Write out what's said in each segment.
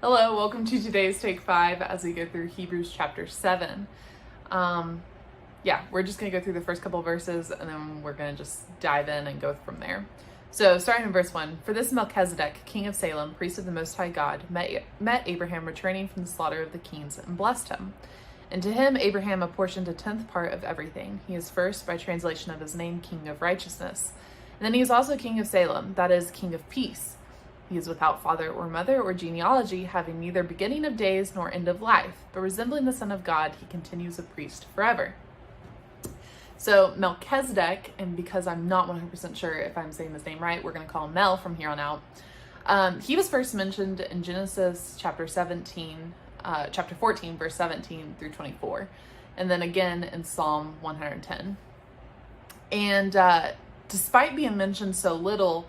Hello, welcome to today's Take 5 as we go through Hebrews chapter 7. We're just going to go through the first couple verses and then we're going to just dive in and go from there. So, starting in verse 1, for this Melchizedek, king of Salem, priest of the Most High God, met Abraham returning from the slaughter of the kings and blessed him. And to him Abraham apportioned a tenth part of everything. He is first, by translation of his name, king of righteousness. And then he is also king of Salem, that is, king of peace. He is without father or mother or genealogy, having neither beginning of days nor end of life, but resembling the Son of God, he continues a priest forever. So Melchizedek, and because I'm not 100% sure if I'm saying this name right, we're going to call him Mel from here on out. He was first mentioned in Genesis chapter 14, verse 17 through 24, and then again in Psalm 110. And despite being mentioned so little,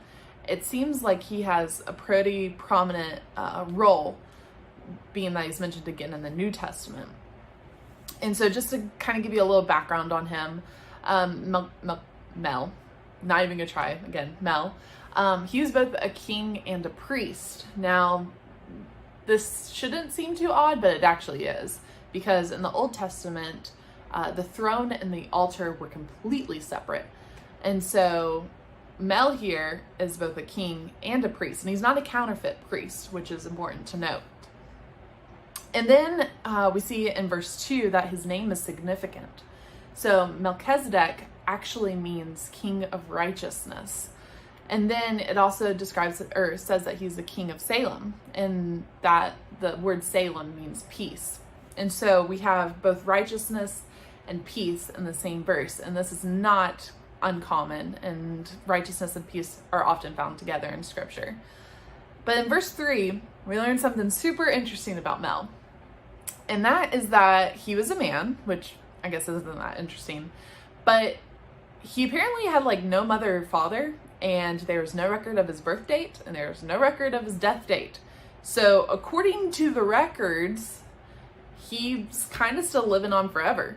it seems like he has a pretty prominent role, being that he's mentioned again in the New Testament. And so just to kind of give you a little background on him, Mel, not even gonna try again, Mel, he was both a king and a priest. Now, this shouldn't seem too odd, but it actually is, because in the Old Testament, the throne and the altar were completely separate. And so Mel here is both a king and a priest, and he's not a counterfeit priest, which is important to note. And then we see in verse 2 that his name is significant. So Melchizedek actually means king of righteousness. And then it also describes or says that he's the king of Salem, and that the word Salem means peace. And so we have both righteousness and peace in the same verse, and this is not uncommon, and righteousness and peace are often found together in scripture. But in verse 3, we learn something super interesting about Mel, and that is that he was a man, which I guess isn't that interesting, but he apparently had no mother or father, and there was no record of his birth date, and there was no record of his death date. So according to the records, he's kind of still living on forever,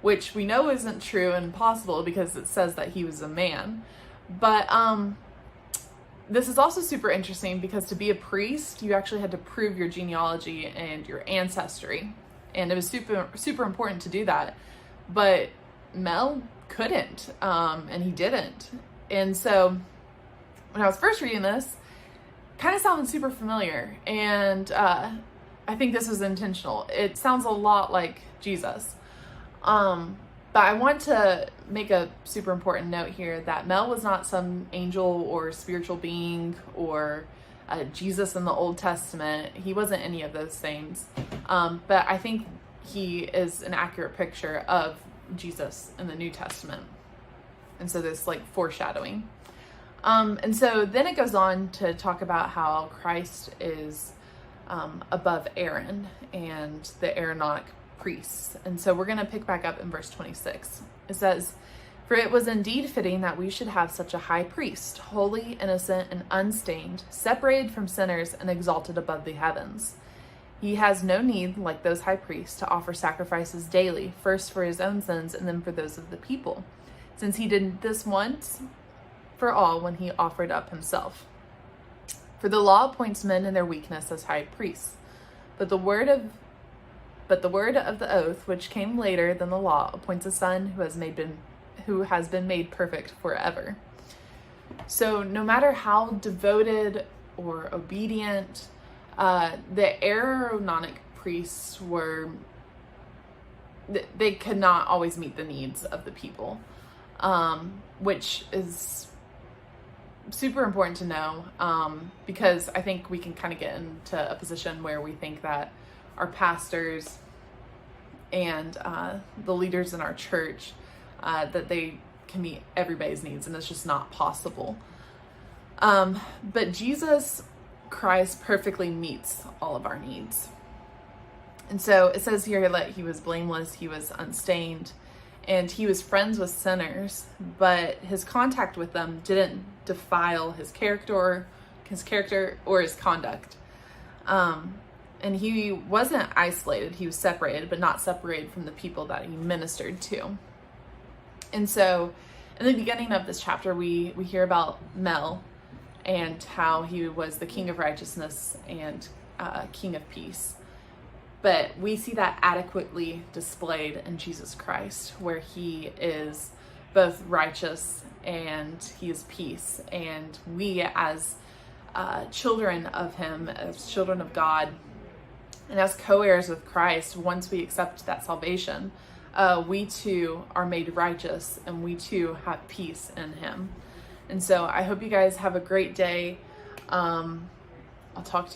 which we know isn't true and impossible because it says that he was a man. But this is also super interesting because to be a priest, you actually had to prove your genealogy and your ancestry. And it was super, super important to do that. But Mel couldn't, and he didn't. And so when I was first reading this, kind of sounded super familiar. And I think this was intentional. It sounds a lot like Jesus. But I want to make a super important note here that Mel was not some angel or spiritual being or Jesus in the Old Testament. He wasn't any of those things. But I think he is an accurate picture of Jesus in the New Testament. And so this foreshadowing. And so then it goes on to talk about how Christ is above Aaron and the Aaronic priests. And so we're going to pick back up in verse 26. It says, for it was indeed fitting that we should have such a high priest, holy, innocent, and unstained, separated from sinners and exalted above the heavens. He has no need, like those high priests, to offer sacrifices daily, first for his own sins and then for those of the people, since he did this once for all when he offered up himself. For the law appoints men in their weakness as high priests, but the word of the oath, which came later than the law, appoints a son who has been made perfect forever. So no matter how devoted or obedient the Aaronic priests were, they could not always meet the needs of the people, which is super important to know, because I think we can kind of get into a position where we think that our pastors and the leaders in our church, that they can meet everybody's needs, and it's just not possible. But Jesus Christ perfectly meets all of our needs. And so it says here that he was blameless, he was unstained, and he was friends with sinners, but his contact with them didn't defile his character or his conduct. And he wasn't isolated, he was separated, but not separated from the people that he ministered to. And so in the beginning of this chapter, we hear about Mel and how he was the king of righteousness and King of Peace. But we see that adequately displayed in Jesus Christ, where he is both righteous and he is peace. And we, as children of him, as children of God, and as co-heirs with Christ, once we accept that salvation, we too are made righteous, and we too have peace in him. And so I hope you guys have a great day. I'll talk to you